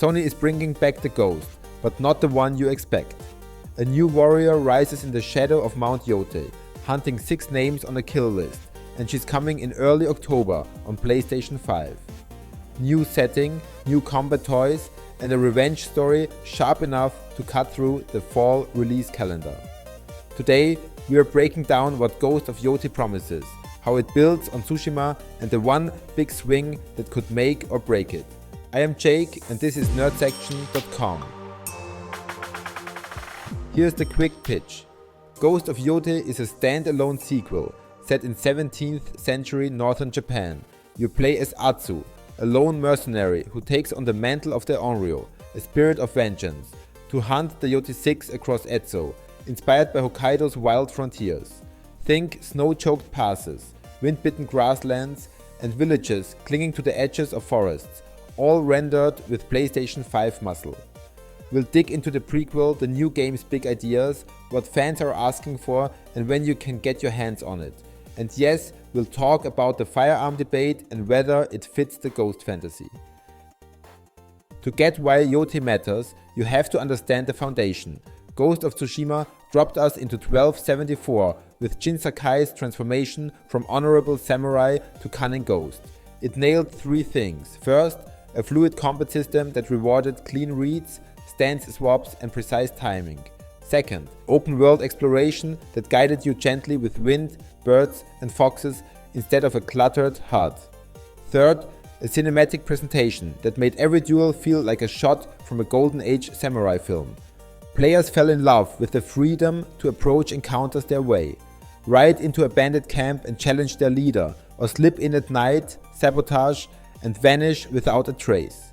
Sony is bringing back the Ghost, but not the one you expect. A new warrior rises in the shadow of Mount Yōtei, hunting 6 names on a kill list, and she's coming in early October on PlayStation 5. New setting, new combat toys, and a revenge story sharp enough to cut through the fall release calendar. Today, we are breaking down what Ghost of Yōtei promises, how it builds on Tsushima, and the one big swing that could make or break it. I am Jake, and this is nerdsection.com. Here's the quick pitch. Ghost of Yōtei is a standalone sequel set in 17th century northern Japan. You play as Atsu, a lone mercenary who takes on the mantle of the Onryo, a spirit of vengeance, to hunt the Yōtei 6 across Ezo, inspired by Hokkaido's wild frontiers. Think snow-choked passes, wind-bitten grasslands, and villages clinging to the edges of forests, all rendered with PlayStation 5 muscle. We'll dig into the prequel, the new game's big ideas, what fans are asking for, and when you can get your hands on it. And yes, we'll talk about the firearm debate and whether it fits the Ghost fantasy. To get why Yōtei matters, you have to understand the foundation. Ghost of Tsushima dropped us into 1274 with Jin Sakai's transformation from honorable samurai to cunning ghost. It nailed 3 things. First, a fluid combat system that rewarded clean reads, stance swaps and precise timing. Second, open world exploration that guided you gently with wind, birds and foxes instead of a cluttered HUD. Third, a cinematic presentation that made every duel feel like a shot from a golden age samurai film. Players fell in love with the freedom to approach encounters their way, ride into a bandit camp and challenge their leader, or slip in at night, sabotage and vanish without a trace.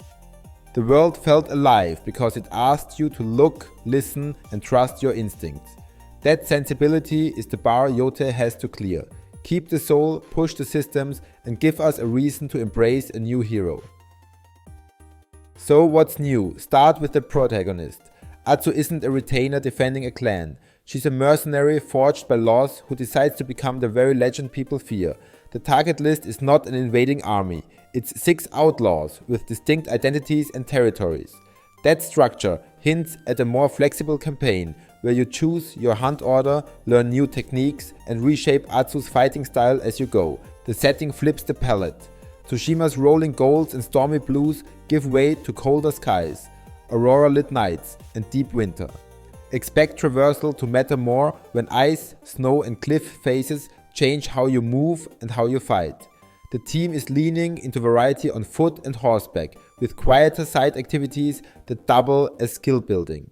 The world felt alive because it asked you to look, listen and trust your instincts. That sensibility is the bar Yōtei has to clear. Keep the soul, push the systems and give us a reason to embrace a new hero. So what's new? Start with the protagonist. Atsu isn't a retainer defending a clan. She's a mercenary forged by loss who decides to become the very legend people fear. The target list is not an invading army. It's 6 outlaws with distinct identities and territories. That structure hints at a more flexible campaign where you choose your hunt order, learn new techniques and reshape Atsu's fighting style as you go. The setting flips the palette. Tsushima's rolling golds and stormy blues give way to colder skies, aurora-lit nights and deep winter. Expect traversal to matter more when ice, snow and cliff faces change how you move and how you fight. The team is leaning into variety on foot and horseback, with quieter side activities that double as skill building.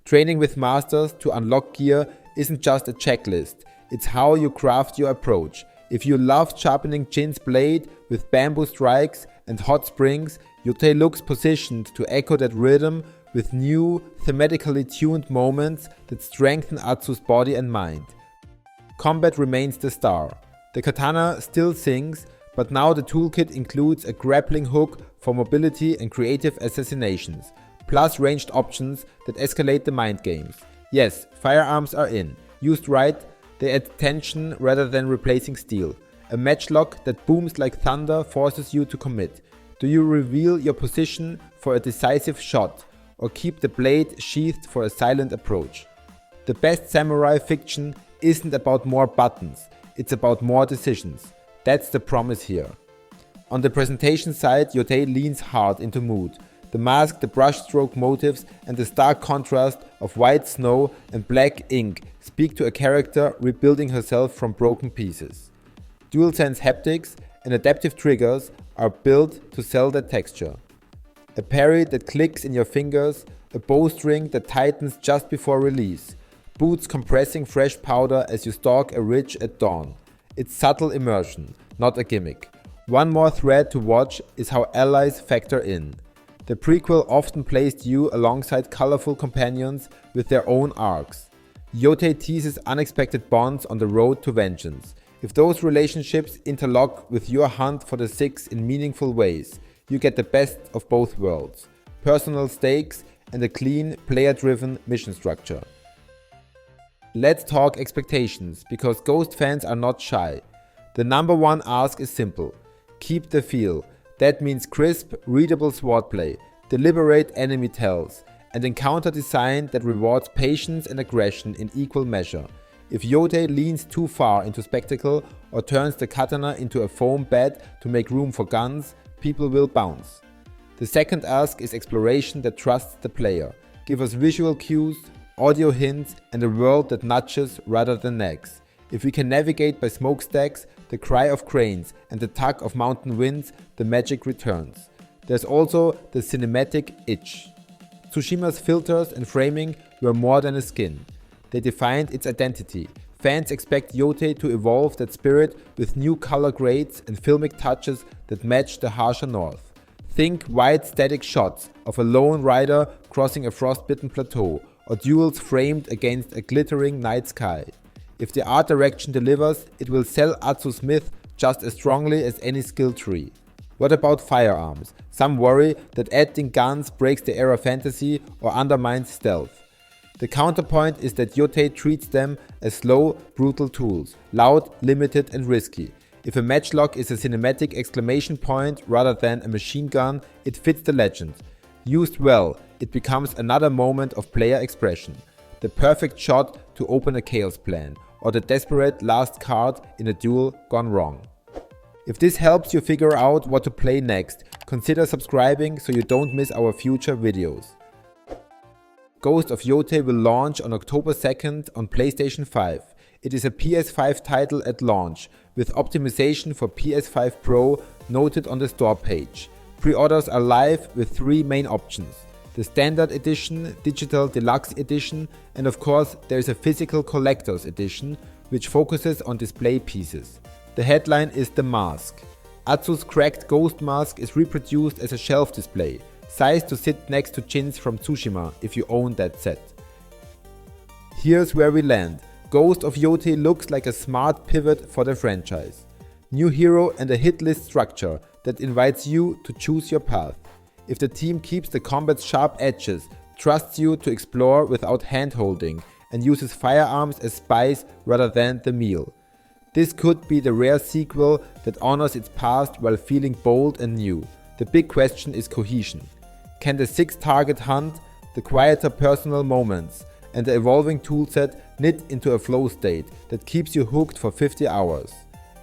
Training with masters to unlock gear isn't just a checklist, it's how you craft your approach. If you loved sharpening Jin's blade with bamboo strikes and hot springs, Yōtei looks positioned to echo that rhythm with new, thematically tuned moments that strengthen Atsu's body and mind. Combat remains the star. The katana still sings, but now the toolkit includes a grappling hook for mobility and creative assassinations, plus ranged options that escalate the mind games. Yes, firearms are in. Used right, they add tension rather than replacing steel. A matchlock that booms like thunder forces you to commit. Do you reveal your position for a decisive shot, or keep the blade sheathed for a silent approach? The best samurai fiction isn't about more buttons, it's about more decisions. That's the promise here. On the presentation side, Yōtei leans hard into mood. The mask, the brushstroke motifs and the stark contrast of white snow and black ink speak to a character rebuilding herself from broken pieces. DualSense haptics and adaptive triggers are built to sell that texture. A parry that clicks in your fingers, a bowstring that tightens just before release, boots compressing fresh powder as you stalk a ridge at dawn. It's subtle immersion, not a gimmick. One more thread to watch is how allies factor in. The prequel often placed you alongside colorful companions with their own arcs. Yōtei teases unexpected bonds on the road to vengeance. If those relationships interlock with your hunt for the 6 in meaningful ways, you get the best of both worlds. Personal stakes and a clean, player-driven mission structure. Let's talk expectations, because Ghost fans are not shy. The number one ask is simple. Keep the feel. That means crisp, readable swordplay, deliberate enemy tells, and encounter design that rewards patience and aggression in equal measure. If Yōtei leans too far into spectacle or turns the katana into a foam bed to make room for guns, people will bounce. The second ask is exploration that trusts the player. Give us visual cues, audio hints, and a world that nudges rather than nags. If we can navigate by smokestacks, the cry of cranes, and the tug of mountain winds, the magic returns. There's also the cinematic itch. Tsushima's filters and framing were more than a skin. They defined its identity. Fans expect Yōtei to evolve that spirit with new color grades and filmic touches that match the harsher north. Think wide static shots of a lone rider crossing a frostbitten plateau, or duels framed against a glittering night sky. If the art direction delivers, it will sell Atsu's myth just as strongly as any skill tree. What about firearms? Some worry that adding guns breaks the era fantasy or undermines stealth. The counterpoint is that Yōtei treats them as slow, brutal tools, loud, limited and risky. If a matchlock is a cinematic exclamation point rather than a machine gun, it fits the legend. Used well, it becomes another moment of player expression. The perfect shot to open a chaos plan, or the desperate last card in a duel gone wrong. If this helps you figure out what to play next, consider subscribing so you don't miss our future videos. Ghost of Yōtei will launch on October 2nd on PlayStation 5. It is a PS5 title at launch, with optimization for PS5 Pro noted on the store page. Pre-orders are live with 3 main options: the Standard Edition, Digital Deluxe Edition, and of course there is a physical Collector's Edition, which focuses on display pieces. The headline is The Mask. Atsu's cracked ghost mask is reproduced as a shelf display, sized to sit next to Jin's from Tsushima if you own that set. Here's where we land. Ghost of Yōtei looks like a smart pivot for the franchise. New hero and a hit list structure that invites you to choose your path. If the team keeps the combat's sharp edges, trusts you to explore without hand-holding, and uses firearms as spice rather than the meal. This could be the rare sequel that honors its past while feeling bold and new. The big question is cohesion. Can the 6-target hunt, the quieter personal moments, and the evolving toolset knit into a flow state that keeps you hooked for 50 hours?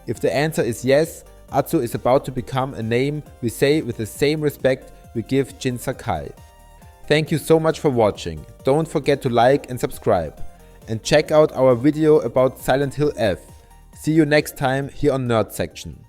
If the answer is yes, Atsu is about to become a name we say with the same respect we give Jin Sakai. Thank you so much for watching. Don't forget to like and subscribe. And check out our video about Silent Hill F. See you next time here on Nerd Section.